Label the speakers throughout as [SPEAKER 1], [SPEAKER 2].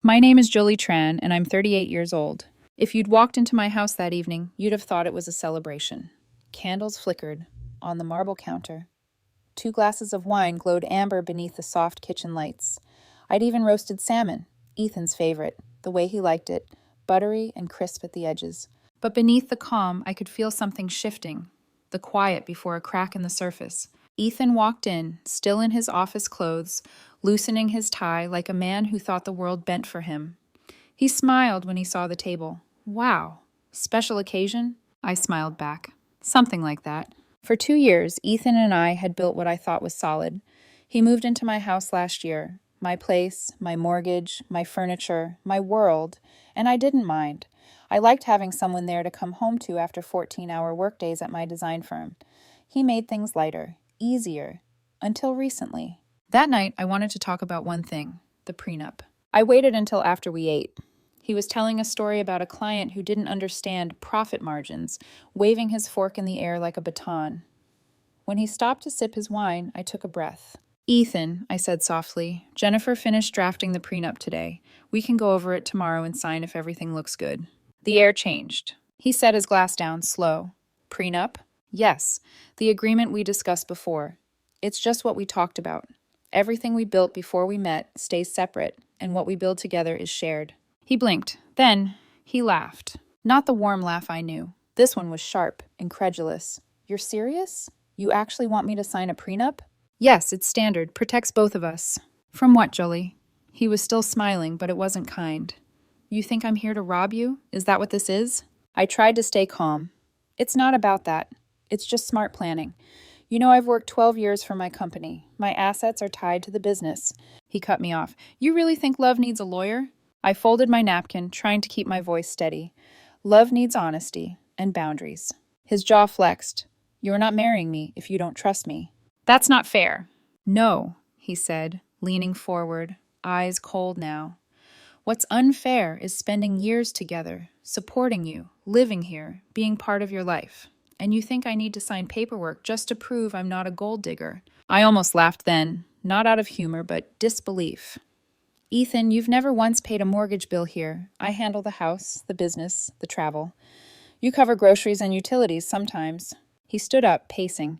[SPEAKER 1] My name is Jolie Tran, and I'm 38 years old. If you'd walked into my house that evening, you'd have thought it was a celebration. Candles flickered on the marble counter. 2 glasses of wine glowed amber beneath the soft kitchen lights. I'd even roasted salmon, Ethan's favorite, the way he liked it, buttery and crisp at the edges. But beneath the calm, I could feel something shifting, the quiet before a crack in the surface. Ethan walked in, still in his office clothes, loosening his tie like a man who thought the world bent for him. He smiled when he saw the table. Wow, special occasion? I smiled back. Something like that. For 2 years, Ethan and I had built what I thought was solid. He moved into my house last year. My place, my mortgage, my furniture, my world, and I didn't mind. I liked having someone there to come home to after 14-hour workdays at my design firm. He made things lighter, easier, until recently. That night, I wanted to talk about one thing, the prenup. I waited until after we ate. He was telling a story about a client who didn't understand profit margins, waving his fork in the air like a baton. When he stopped to sip his wine, I took a breath. Ethan, I said softly, Jennifer finished drafting the prenup today. We can go over it tomorrow and sign if everything looks good. The air changed. He set his glass down, slow. Prenup? Yes, the agreement we discussed before. It's just what we talked about. Everything we built before we met stays separate, and what we build together is shared. He blinked. Then, he laughed. Not the warm laugh I knew. This one was sharp, incredulous. You're serious? You actually want me to sign a prenup? Yes, it's standard. Protects both of us. From what, Jolie? He was still smiling, but it wasn't kind. You think I'm here to rob you? Is that what this is? I tried to stay calm. It's not about that. It's just smart planning. You know, I've worked 12 years for my company. My assets are tied to the business. He cut me off. You really think love needs a lawyer? I folded my napkin, trying to keep my voice steady. Love needs honesty and boundaries. His jaw flexed. You're not marrying me if you don't trust me. That's not fair. No, he said, leaning forward, eyes cold now. What's unfair is spending years together, supporting you, living here, being part of your life. And you think I need to sign paperwork just to prove I'm not a gold digger. I almost laughed then, not out of humor, but disbelief. Ethan, you've never once paid a mortgage bill here. I handle the house, the business, the travel. You cover groceries and utilities sometimes. He stood up, pacing.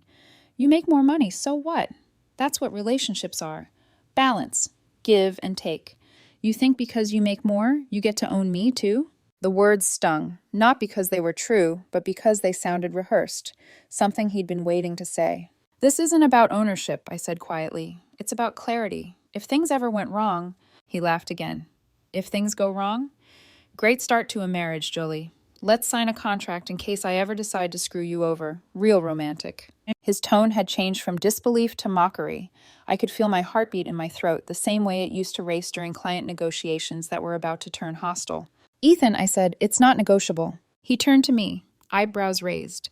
[SPEAKER 1] You make more money, so what? That's what relationships are. Balance, give and take. You think because you make more, you get to own me too? The words stung, not because they were true, but because they sounded rehearsed, something he'd been waiting to say. This isn't about ownership, I said quietly. It's about clarity. If things ever went wrong, he laughed again. If things go wrong? Great start to a marriage, Jolie. Let's sign a contract in case I ever decide to screw you over. Real romantic. His tone had changed from disbelief to mockery. I could feel my heartbeat in my throat, the same way it used to race during client negotiations that were about to turn hostile. Ethan, I said, it's not negotiable. He turned to me, eyebrows raised.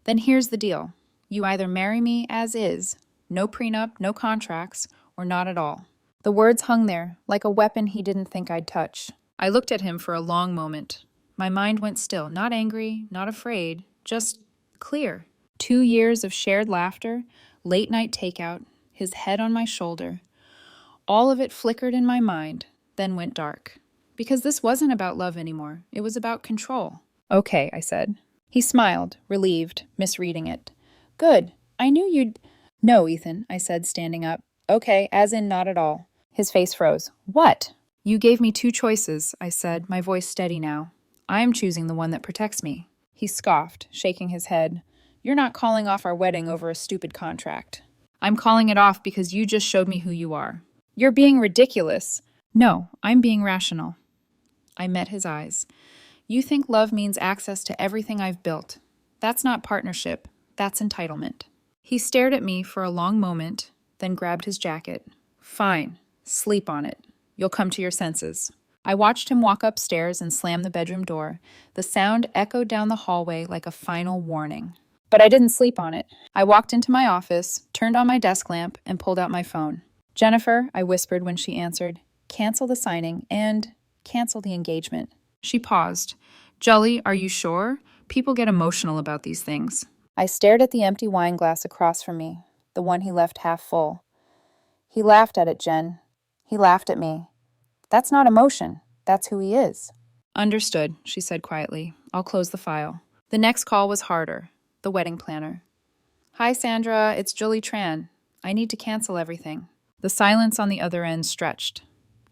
[SPEAKER 1] Then here's the deal. You either marry me as is, no prenup, no contracts, or not at all. The words hung there, like a weapon he didn't think I'd touch. I looked at him for a long moment. My mind went still, not angry, not afraid, just clear. 2 years of shared laughter, late-night takeout, his head on my shoulder. All of it flickered in my mind, then went dark. Because this wasn't about love anymore. It was about control. Okay, I said. He smiled, relieved, misreading it. Good. I knew you'd... No, Ethan, I said, standing up. Okay, as in not at all. His face froze. What? You gave me 2 choices, I said, my voice steady now. I'm choosing the one that protects me. He scoffed, shaking his head. You're not calling off our wedding over a stupid contract. I'm calling it off because you just showed me who you are. You're being ridiculous. No, I'm being rational. I met his eyes. You think love means access to everything I've built. That's not partnership. That's entitlement. He stared at me for a long moment, then grabbed his jacket. Fine. Sleep on it. You'll come to your senses. I watched him walk upstairs and slam the bedroom door. The sound echoed down the hallway like a final warning. But I didn't sleep on it. I walked into my office, turned on my desk lamp, and pulled out my phone. Jennifer, I whispered when she answered, cancel the signing and cancel the engagement. She paused. Jolie, are you sure? People get emotional about these things. I stared at the empty wine glass across from me, the one he left half full. He laughed at it, Jen. He laughed at me. That's not emotion. That's who he is. Understood, she said quietly. I'll close the file. The next call was harder. The wedding planner. Hi, Sandra. It's Julie Tran. I need to cancel everything. The silence on the other end stretched.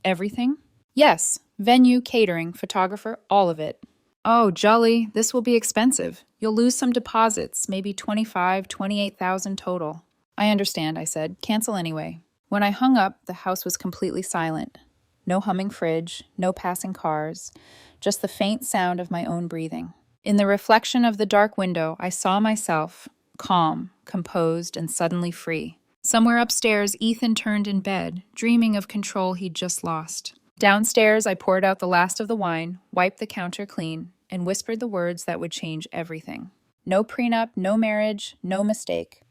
[SPEAKER 1] Everything? Yes. Venue, catering, photographer, all of it. Oh, Jolly, this will be expensive. You'll lose some deposits, maybe 28,000 total. I understand, I said. Cancel anyway. When I hung up, the house was completely silent. No humming fridge, no passing cars, just the faint sound of my own breathing. In the reflection of the dark window, I saw myself, calm, composed, and suddenly free. Somewhere upstairs, Ethan turned in bed, dreaming of control he'd just lost. Downstairs, I poured out the last of the wine, wiped the counter clean, and whispered the words that would change everything. No prenup, no marriage, no mistake.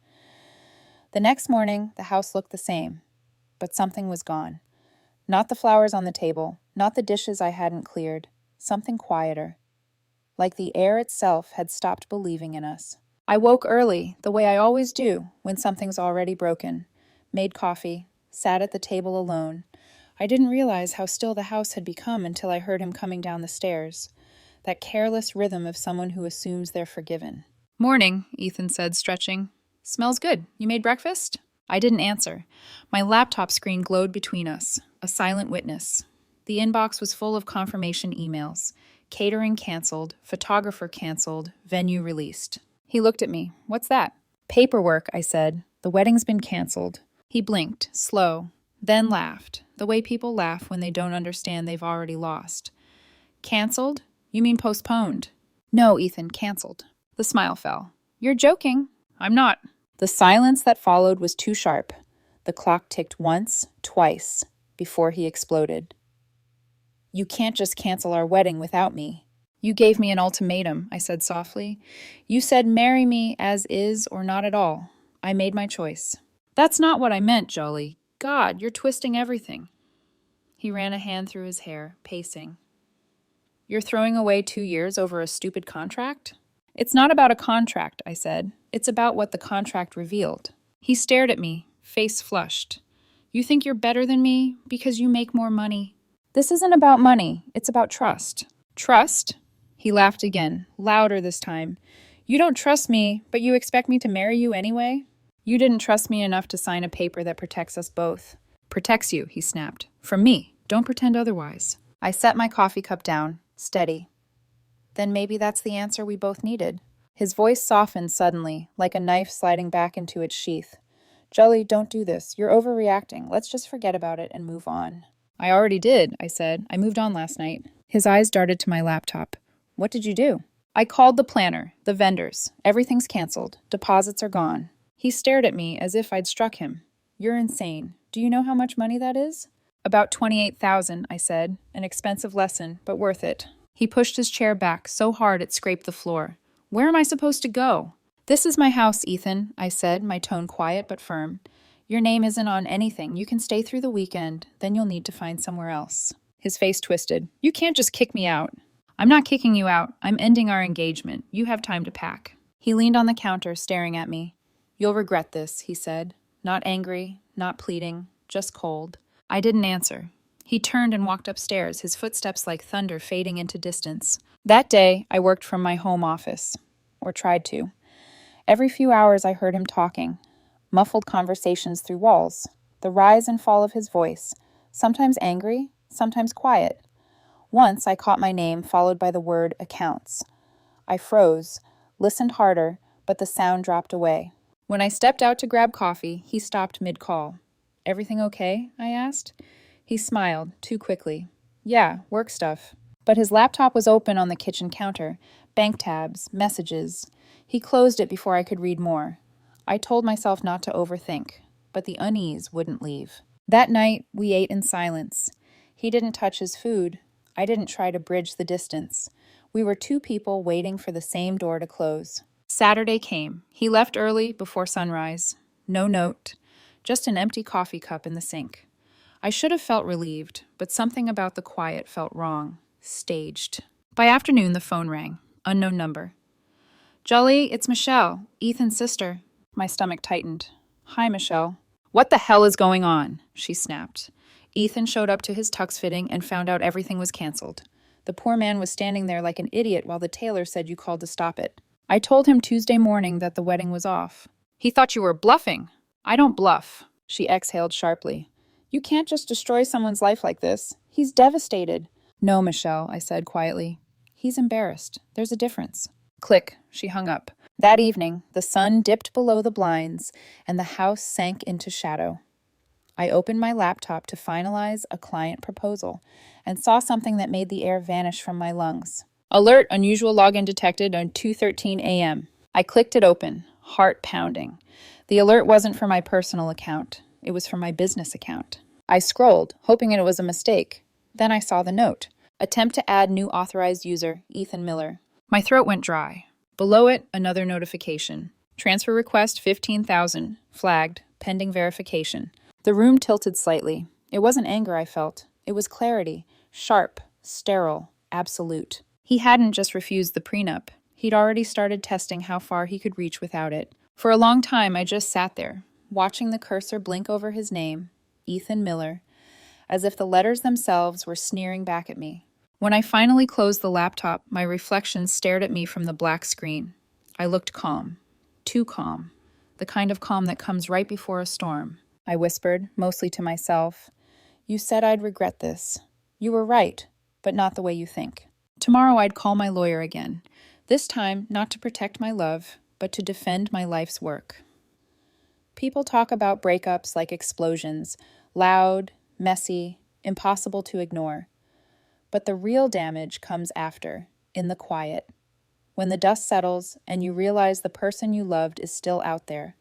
[SPEAKER 1] The next morning, the house looked the same, but something was gone. Not the flowers on the table, not the dishes I hadn't cleared, something quieter. Like the air itself had stopped believing in us. I woke early, the way I always do when something's already broken. Made coffee, sat at the table alone. I didn't realize how still the house had become until I heard him coming down the stairs. That careless rhythm of someone who assumes they're forgiven. Morning, Ethan said, stretching. Smells good. You made breakfast? I didn't answer. My laptop screen glowed between us, a silent witness. The inbox was full of confirmation emails. Catering canceled, photographer canceled, venue released. He looked at me. What's that? Paperwork, I said. The wedding's been canceled. He blinked, slow, then laughed, the way people laugh when they don't understand they've already lost. Canceled? You mean postponed? No, Ethan, canceled. The smile fell. You're joking. I'm not. The silence that followed was too sharp. The clock ticked once, twice, before he exploded. You can't just cancel our wedding without me. You gave me an ultimatum, I said softly. You said marry me as is or not at all. I made my choice. That's not what I meant, Jolly. God, you're twisting everything. He ran a hand through his hair, pacing. You're throwing away 2 years over a stupid contract? It's not about a contract, I said. It's about what the contract revealed. He stared at me, face flushed. You think you're better than me because you make more money? This isn't about money. It's about trust. Trust? He laughed again, louder this time. You don't trust me, but you expect me to marry you anyway? You didn't trust me enough to sign a paper that protects us both. Protects you, he snapped. From me. Don't pretend otherwise. I set my coffee cup down, steady. Then maybe that's the answer we both needed. His voice softened suddenly, like a knife sliding back into its sheath. Jolly, don't do this. You're overreacting. Let's just forget about it and move on. I already did, I said. I moved on last night. His eyes darted to my laptop. What did you do? I called the planner, the vendors. Everything's canceled. Deposits are gone. He stared at me as if I'd struck him. You're insane. Do you know how much money that is? About 28,000, I said. An expensive lesson, but worth it. He pushed his chair back so hard it scraped the floor. Where am I supposed to go? This is my house, Ethan, I said, my tone quiet but firm. Your name isn't on anything. You can stay through the weekend, then you'll need to find somewhere else. His face twisted. You can't just kick me out. I'm not kicking you out. I'm ending our engagement. You have time to pack. He leaned on the counter, staring at me. You'll regret this, he said. Not angry, not pleading, just cold. I didn't answer. He turned and walked upstairs, his footsteps like thunder fading into distance. That day, I worked from my home office. Or tried to. Every few hours I heard him talking. Muffled conversations through walls. The rise and fall of his voice. Sometimes angry, sometimes quiet. Once I caught my name followed by the word accounts. I froze, listened harder, but the sound dropped away. When I stepped out to grab coffee, he stopped mid-call. Everything okay? I asked. He smiled, too quickly. Yeah, work stuff. But his laptop was open on the kitchen counter. Bank tabs, messages. He closed it before I could read more. I told myself not to overthink, but the unease wouldn't leave. That night, we ate in silence. He didn't touch his food. I didn't try to bridge the distance. We were two people waiting for the same door to close. Saturday came. He left early, before sunrise. No note. Just an empty coffee cup in the sink. I should have felt relieved, but something about the quiet felt wrong. Staged. By afternoon, the phone rang. Unknown number. Jolly, it's Michelle, Ethan's sister. My stomach tightened. Hi, Michelle. What the hell is going on? She snapped. Ethan showed up to his tux fitting and found out everything was canceled. The poor man was standing there like an idiot while the tailor said you called to stop it. I told him Tuesday morning that the wedding was off. He thought you were bluffing. I don't bluff. She exhaled sharply. You can't just destroy someone's life like this. He's devastated. No, Michelle, I said quietly. He's embarrassed. There's a difference. Click. She hung up. That evening, the sun dipped below the blinds and the house sank into shadow. I opened my laptop to finalize a client proposal and saw something that made the air vanish from my lungs. Alert, unusual login detected on 2:13 a.m. I clicked it open, heart pounding. The alert wasn't for my personal account. It was for my business account. I scrolled, hoping it was a mistake. Then I saw the note. Attempt to add new authorized user, Ethan Miller. My throat went dry. Below it, another notification. Transfer request 15,000, flagged, pending verification. The room tilted slightly. It wasn't anger I felt. It was clarity, sharp, sterile, absolute. He hadn't just refused the prenup. He'd already started testing how far he could reach without it. For a long time, I just sat there, watching the cursor blink over his name, Ethan Miller, as if the letters themselves were sneering back at me. When I finally closed the laptop, my reflection stared at me from the black screen. I looked calm. Too calm. The kind of calm that comes right before a storm. I whispered, mostly to myself, You said I'd regret this. You were right, but not the way you think. Tomorrow I'd call my lawyer again. This time, not to protect my love, but to defend my life's work. People talk about breakups like explosions, loud, messy, impossible to ignore. But the real damage comes after, in the quiet, when the dust settles and you realize the person you loved is still out there,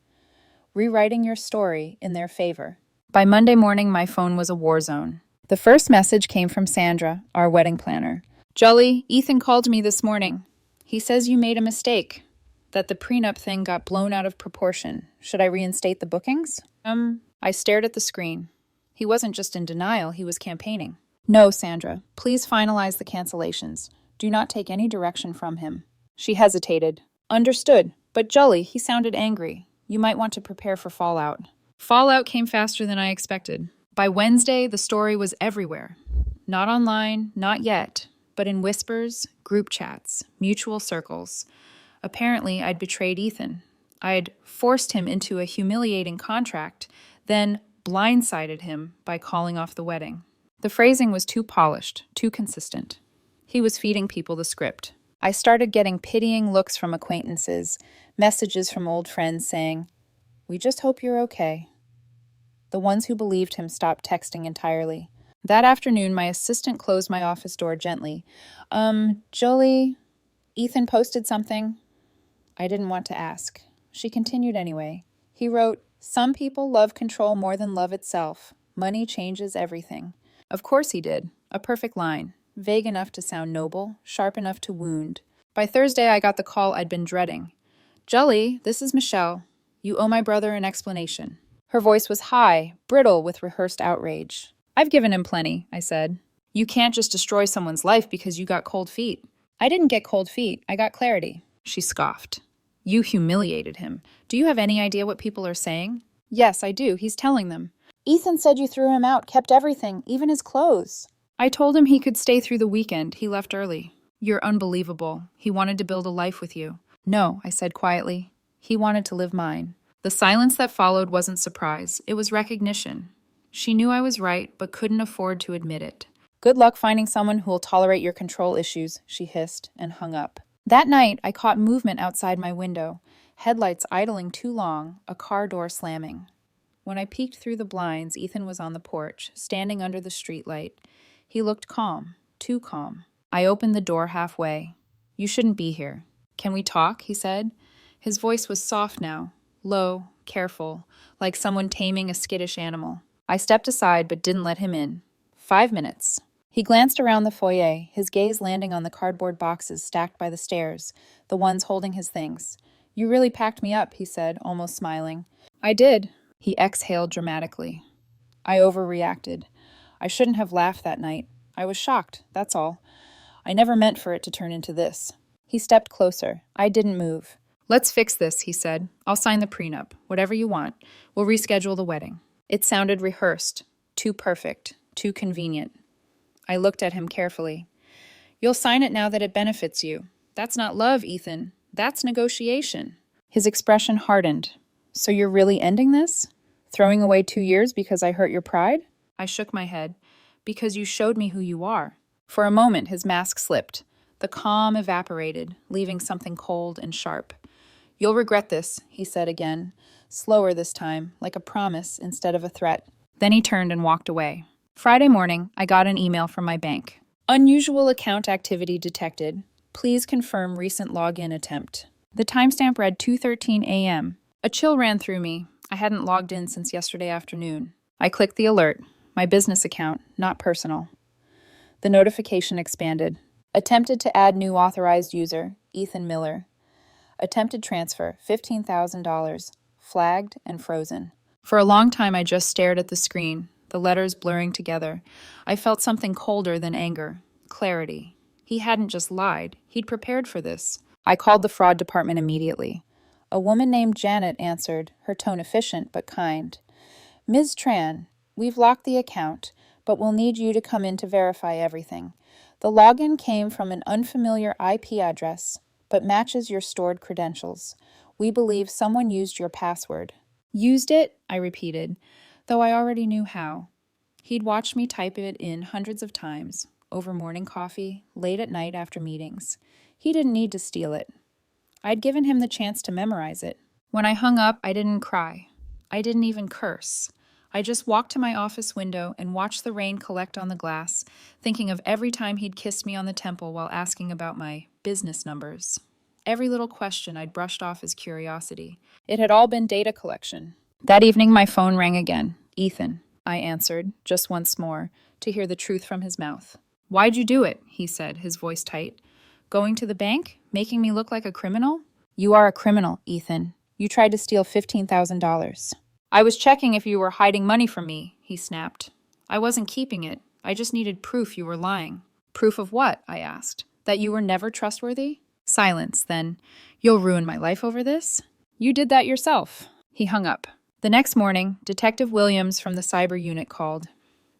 [SPEAKER 1] rewriting your story in their favor. By Monday morning, my phone was a war zone. The first message came from Sandra, our wedding planner. Jolly, Ethan called me this morning. He says you made a mistake, that the prenup thing got blown out of proportion. Should I reinstate the bookings? I stared at the screen. He wasn't just in denial, he was campaigning. No, Sandra, please finalize the cancellations. Do not take any direction from him. She hesitated. Understood, but Jolly, he sounded angry. You might want to prepare for fallout. Fallout came faster than I expected. By Wednesday, the story was everywhere. Not online, not yet, but in whispers, group chats, mutual circles. Apparently, I'd betrayed Ethan. I'd forced him into a humiliating contract, then blindsided him by calling off the wedding. The phrasing was too polished, too consistent. He was feeding people the script. I started getting pitying looks from acquaintances, messages from old friends saying, "We just hope you're okay." The ones who believed him stopped texting entirely. That afternoon, my assistant closed my office door gently. Jolie, Ethan posted something. I didn't want to ask. She continued anyway. He wrote, "Some people love control more than love itself. Money changes everything." Of course he did. A perfect line. Vague enough to sound noble, sharp enough to wound. By Thursday, I got the call I'd been dreading. Jolly, this is Michelle. You owe my brother an explanation. Her voice was high, brittle with rehearsed outrage. I've given him plenty, I said. You can't just destroy someone's life because you got cold feet. I didn't get cold feet. I got clarity. She scoffed. You humiliated him. Do you have any idea what people are saying? Yes, I do. He's telling them. Ethan said you threw him out, kept everything, even his clothes. I told him he could stay through the weekend. He left early. You're unbelievable. He wanted to build a life with you. No, I said quietly. He wanted to live mine. The silence that followed wasn't surprise. It was recognition. She knew I was right, but couldn't afford to admit it. Good luck finding someone who will tolerate your control issues, she hissed and hung up. That night, I caught movement outside my window, headlights idling too long, a car door slamming. When I peeked through the blinds, Ethan was on the porch, standing under the streetlight. He looked calm, too calm. I opened the door halfway. You shouldn't be here. Can we talk? He said. His voice was soft now, low, careful, like someone taming a skittish animal. I stepped aside but didn't let him in. 5 minutes. He glanced around the foyer, his gaze landing on the cardboard boxes stacked by the stairs, the ones holding his things. You really packed me up, he said, almost smiling. I did. He exhaled dramatically. I overreacted. I shouldn't have laughed that night. I was shocked, that's all. I never meant for it to turn into this. He stepped closer. I didn't move. Let's fix this, he said. I'll sign the prenup. Whatever you want. We'll reschedule the wedding. It sounded rehearsed. Too perfect. Too convenient. I looked at him carefully. You'll sign it now that it benefits you. That's not love, Ethan. That's negotiation. His expression hardened. So you're really ending this? Throwing away 2 years because I hurt your pride? I shook my head. Because you showed me who you are. For a moment, his mask slipped. The calm evaporated, leaving something cold and sharp. You'll regret this, he said again, slower this time, like a promise instead of a threat. Then he turned and walked away. Friday morning, I got an email from my bank. Unusual account activity detected. Please confirm recent login attempt. The timestamp read 2:13 a.m. A chill ran through me. I hadn't logged in since yesterday afternoon. I clicked the alert. My business account, not personal. The notification expanded. Attempted to add new authorized user, Ethan Miller. Attempted transfer, $15,000. Flagged and frozen. For a long time, I just stared at the screen, the letters blurring together. I felt something colder than anger. Clarity. He hadn't just lied. He'd prepared for this. I called the fraud department immediately. A woman named Janet answered, her tone efficient but kind. Ms. Tran, we've locked the account, but we'll need you to come in to verify everything. The login came from an unfamiliar IP address, but matches your stored credentials. We believe someone used your password. Used it? I repeated, though I already knew how. He'd watched me type it in hundreds of times, over morning coffee, late at night after meetings. He didn't need to steal it. I'd given him the chance to memorize it. When I hung up, I didn't cry. I didn't even curse. I just walked to my office window and watched the rain collect on the glass, thinking of every time he'd kissed me on the temple while asking about my business numbers. Every little question I'd brushed off as curiosity. It had all been data collection. That evening, my phone rang again. Ethan, I answered, just once more, to hear the truth from his mouth. Why'd you do it? He said, his voice tight. Going to the bank? Making me look like a criminal? You are a criminal, Ethan. You tried to steal $15,000. I was checking if you were hiding money from me, he snapped. I wasn't keeping it. I just needed proof you were lying. Proof of what? I asked. That you were never trustworthy? Silence, then. You'll ruin my life over this? You did that yourself. He hung up. The next morning, Detective Williams from the cyber unit called.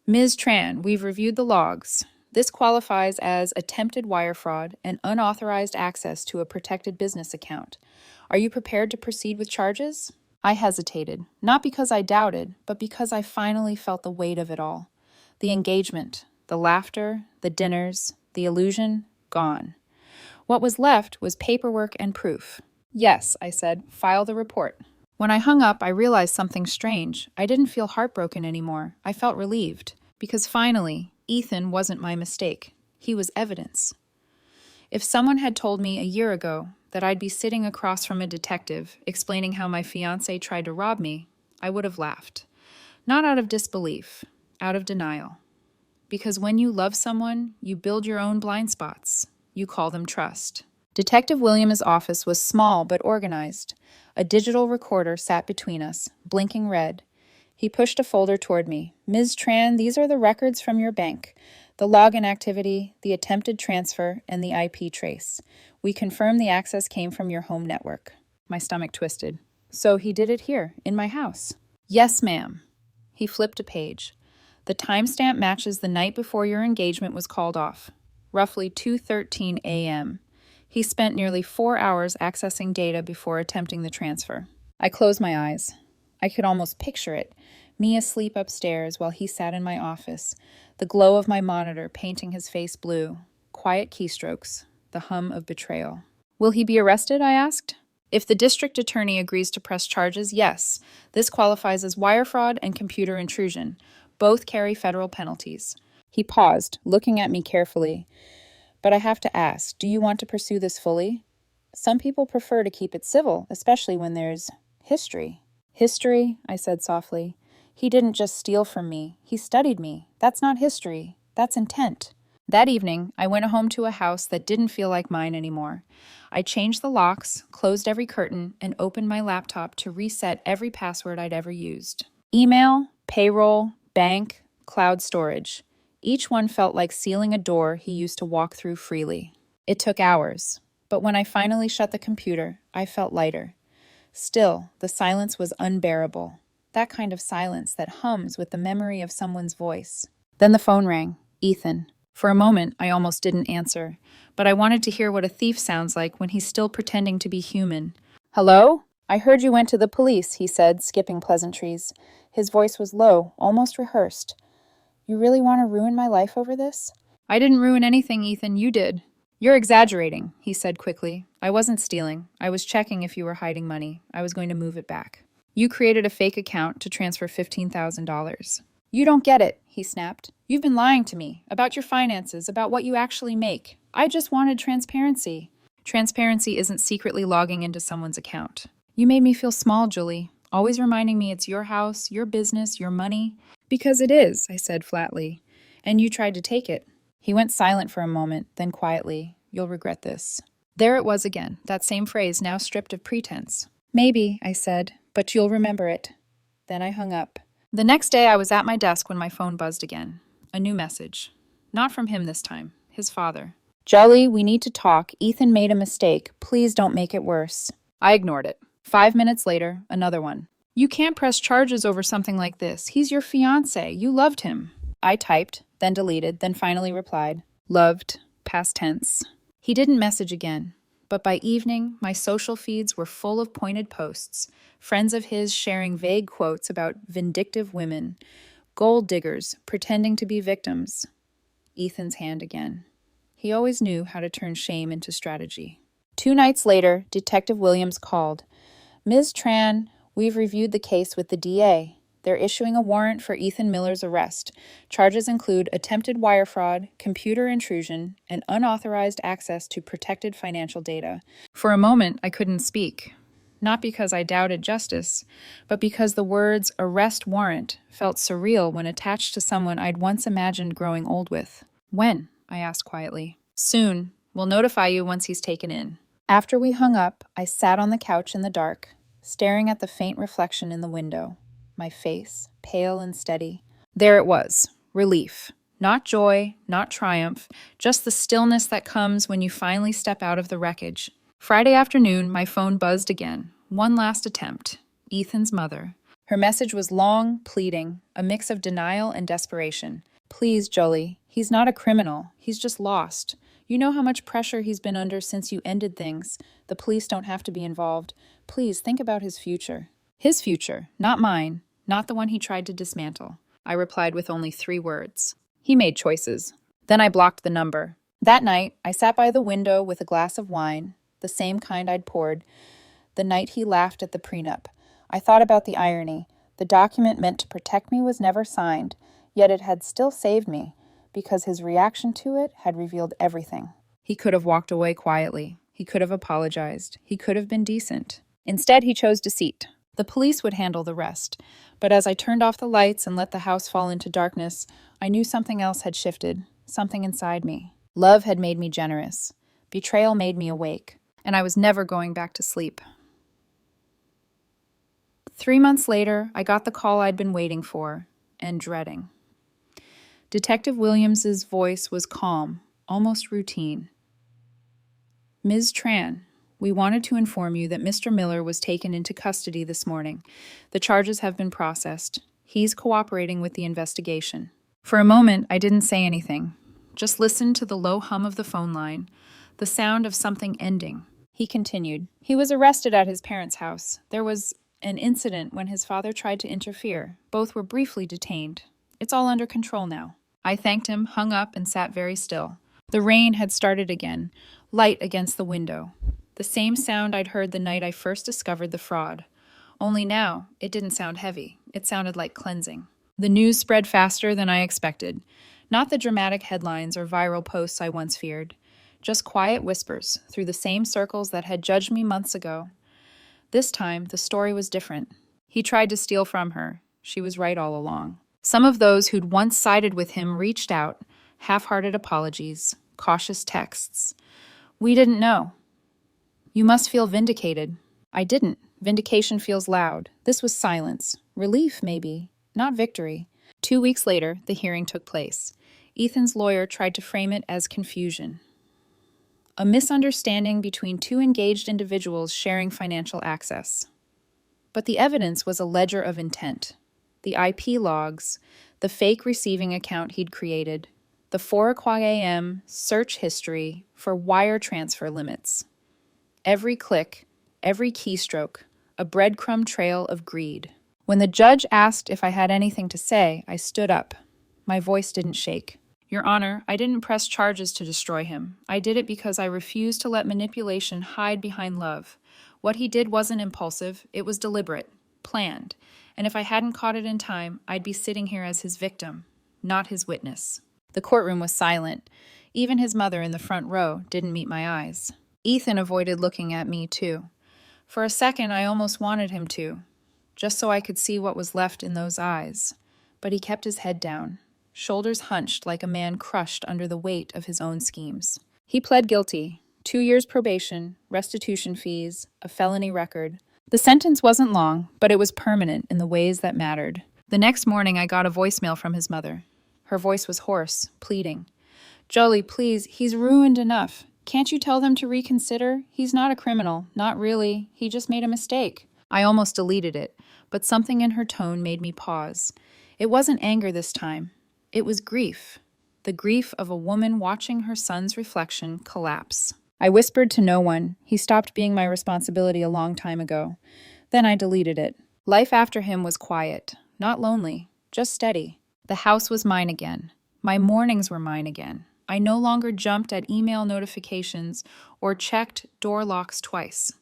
[SPEAKER 1] Ms. Tran, we've reviewed the logs. This qualifies as attempted wire fraud and unauthorized access to a protected business account. Are you prepared to proceed with charges? I hesitated, not because I doubted, but because I finally felt the weight of it all. The engagement, the laughter, the dinners, the illusion, gone. What was left was paperwork and proof. Yes, I said, file the report. When I hung up, I realized something strange. I didn't feel heartbroken anymore. I felt relieved, because finally, Ethan wasn't my mistake. He was evidence. If someone had told me a year ago that I'd be sitting across from a detective explaining how my fiancé tried to rob me, I would have laughed. Not out of disbelief, out of denial. Because when you love someone, you build your own blind spots. You call them trust. Detective Williams' office was small but organized. A digital recorder sat between us, blinking red. He pushed a folder toward me. Ms. Tran, these are the records from your bank. The login activity, the attempted transfer, and the IP trace. We confirm the access came from your home network. My stomach twisted. So he did it here, in my house. Yes, ma'am. He flipped a page. The timestamp matches the night before your engagement was called off, roughly 2:13 a.m. He spent nearly 4 hours accessing data before attempting the transfer. I closed my eyes. I could almost picture it, me asleep upstairs while he sat in my office, the glow of my monitor painting his face blue, quiet keystrokes, the hum of betrayal. Will he be arrested? I asked. If the district attorney agrees to press charges, yes. This qualifies as wire fraud and computer intrusion. Both carry federal penalties. He paused, looking at me carefully. But I have to ask, do you want to pursue this fully? Some people prefer to keep it civil, especially when there's history. History, I said softly. He didn't just steal from me. He studied me. That's not history. That's intent. That evening, I went home to a house that didn't feel like mine anymore. I changed the locks, closed every curtain, and opened my laptop to reset every password I'd ever used. Email, payroll, bank, cloud storage. Each one felt like sealing a door he used to walk through freely. It took hours, but when I finally shut the computer, I felt lighter. Still, the silence was unbearable. That kind of silence that hums with the memory of someone's voice. Then the phone rang. Ethan. For a moment, I almost didn't answer, but I wanted to hear what a thief sounds like when he's still pretending to be human. Hello? I heard you went to the police, he said, skipping pleasantries. His voice was low, almost rehearsed. You really want to ruin my life over this? I didn't ruin anything, Ethan. You did. You're exaggerating, he said quickly. I wasn't stealing. I was checking if you were hiding money. I was going to move it back. You created a fake account to transfer $15,000. You don't get it, he snapped. You've been lying to me about your finances, about what you actually make. I just wanted transparency. Transparency isn't secretly logging into someone's account. You made me feel small, Julie, always reminding me it's your house, your business, your money. Because it is, I said flatly. And you tried to take it. He went silent for a moment, then quietly, you'll regret this. There it was again, that same phrase now stripped of pretense. Maybe, I said, but you'll remember it. Then I hung up. The next day I was at my desk when my phone buzzed again. A new message. Not from him this time, his father. Jolly, we need to talk. Ethan made a mistake. Please don't make it worse. I ignored it. 5 minutes later, another one. You can't press charges over something like this. He's your fiancé. You loved him. I typed, then deleted, then finally replied. Loved, past tense. He didn't message again, but by evening, my social feeds were full of pointed posts, friends of his sharing vague quotes about vindictive women, gold diggers pretending to be victims. Ethan's hand again. He always knew how to turn shame into strategy. 2 nights later, Detective Williams called. Ms. Tran, we've reviewed the case with the DA. They're issuing a warrant for Ethan Miller's arrest. Charges include attempted wire fraud, computer intrusion, and unauthorized access to protected financial data. For a moment, I couldn't speak. Not because I doubted justice, but because the words arrest warrant felt surreal when attached to someone I'd once imagined growing old with. When? I asked quietly. Soon. We'll notify you once he's taken in. After we hung up, I sat on the couch in the dark, staring at the faint reflection in the window. My face, pale and steady. There it was, relief. Not joy, not triumph, just the stillness that comes when you finally step out of the wreckage. Friday afternoon, my phone buzzed again. One last attempt. Ethan's mother. Her message was long, pleading, a mix of denial and desperation. Please, Jolie, he's not a criminal. He's just lost. You know how much pressure he's been under since you ended things. The police don't have to be involved. Please think about his future. His future, not mine. Not the one he tried to dismantle. I replied with only 3 words. He made choices. Then I blocked the number. That night, I sat by the window with a glass of wine, the same kind I'd poured, the night he laughed at the prenup. I thought about the irony. The document meant to protect me was never signed, yet it had still saved me, because his reaction to it had revealed everything. He could have walked away quietly. He could have apologized. He could have been decent. Instead, he chose deceit. The police would handle the rest, but as I turned off the lights and let the house fall into darkness, I knew something else had shifted, something inside me. Love had made me generous. Betrayal made me awake, and I was never going back to sleep. 3 months later, I got the call I'd been waiting for and dreading. Detective Williams's voice was calm, almost routine. Ms. Tran, we wanted to inform you that Mr. Miller was taken into custody this morning. The charges have been processed. He's cooperating with the investigation. For a moment, I didn't say anything. Just listened to the low hum of the phone line, the sound of something ending. He continued. He was arrested at his parents' house. There was an incident when his father tried to interfere. Both were briefly detained. It's all under control now. I thanked him, hung up, and sat very still. The rain had started again, light against the window. The same sound I'd heard the night I first discovered the fraud. Only now, it didn't sound heavy. It sounded like cleansing. The news spread faster than I expected. Not the dramatic headlines or viral posts I once feared. Just quiet whispers through the same circles that had judged me months ago. This time, the story was different. He tried to steal from her. She was right all along. Some of those who'd once sided with him reached out, half-hearted apologies, cautious texts. We didn't know. You must feel vindicated. I didn't. Vindication feels loud. This was silence. Relief, maybe. Not victory. 2 weeks later, the hearing took place. Ethan's lawyer tried to frame it as confusion. A misunderstanding between 2 engaged individuals sharing financial access. But the evidence was a ledger of intent. The IP logs, The fake receiving account he'd created. The 4 o'clock a.m. search history for wire transfer limits. Every click, every keystroke, a breadcrumb trail of greed. When the judge asked if I had anything to say, I stood up. My voice didn't shake. Your Honor, I didn't press charges to destroy him. I did it because I refused to let manipulation hide behind love. What he did wasn't impulsive, it was deliberate, planned. And if I hadn't caught it in time, I'd be sitting here as his victim, not his witness. The courtroom was silent. Even his mother in the front row didn't meet my eyes. Ethan avoided looking at me, too. For a second, I almost wanted him to, just so I could see what was left in those eyes. But he kept his head down, shoulders hunched like a man crushed under the weight of his own schemes. He pled guilty. 2 years probation, restitution fees, a felony record. The sentence wasn't long, but it was permanent in the ways that mattered. The next morning, I got a voicemail from his mother. Her voice was hoarse, pleading. Jolie, please, he's ruined enough. Can't you tell them to reconsider? He's not a criminal. Not really. He just made a mistake. I almost deleted it, but something in her tone made me pause. It wasn't anger this time. It was grief. The grief of a woman watching her son's reflection collapse. I whispered to no one. He stopped being my responsibility a long time ago. Then I deleted it. Life after him was quiet, not lonely, just steady. The house was mine again. My mornings were mine again. I no longer jumped at email notifications or checked door locks twice.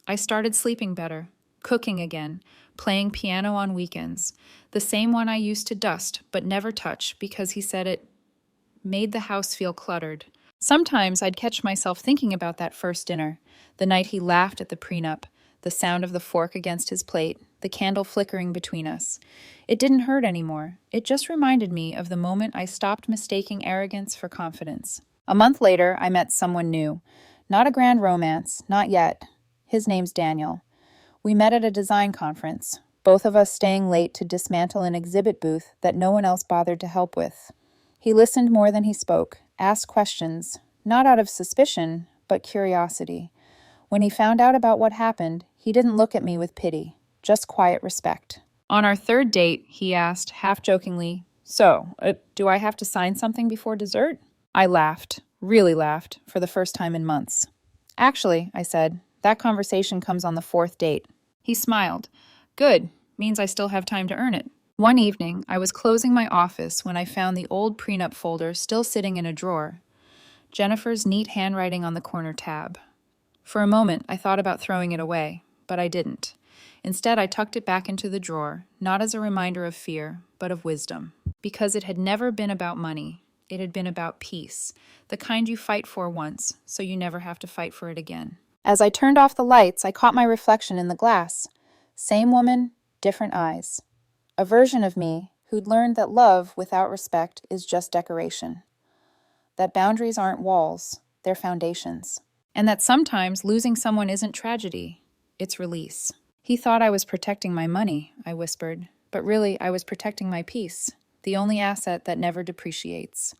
[SPEAKER 1] I started sleeping better, cooking again, playing piano on weekends, the same one I used to dust but never touch because he said it made the house feel cluttered. Sometimes I'd catch myself thinking about that first dinner, the night he laughed at the prenup, the sound of the fork against his plate, the candle flickering between us. It didn't hurt anymore. It just reminded me of the moment I stopped mistaking arrogance for confidence. A month later, I met someone new. Not a grand romance, not yet. His name's Daniel. We met at a design conference, both of us staying late to dismantle an exhibit booth that no one else bothered to help with. He listened more than he spoke, asked questions, not out of suspicion, but curiosity. When he found out about what happened, he didn't look at me with pity, just quiet respect. On our third date, he asked, half-jokingly, So, do I have to sign something before dessert? I laughed, really laughed, for the first time in months. Actually, I said, that conversation comes on the 4th date. He smiled. Good, means I still have time to earn it. One evening, I was closing my office when I found the old prenup folder still sitting in a drawer. Jennifer's neat handwriting on the corner tab. For a moment, I thought about throwing it away, but I didn't. Instead, I tucked it back into the drawer, not as a reminder of fear, but of wisdom. Because it had never been about money. It had been about peace, the kind you fight for once, so you never have to fight for it again. As I turned off the lights, I caught my reflection in the glass. Same woman, different eyes. A version of me who'd learned that love without respect is just decoration. That boundaries aren't walls, they're foundations. And that sometimes losing someone isn't tragedy, it's release. He thought I was protecting my money, I whispered, but really I was protecting my peace, the only asset that never depreciates.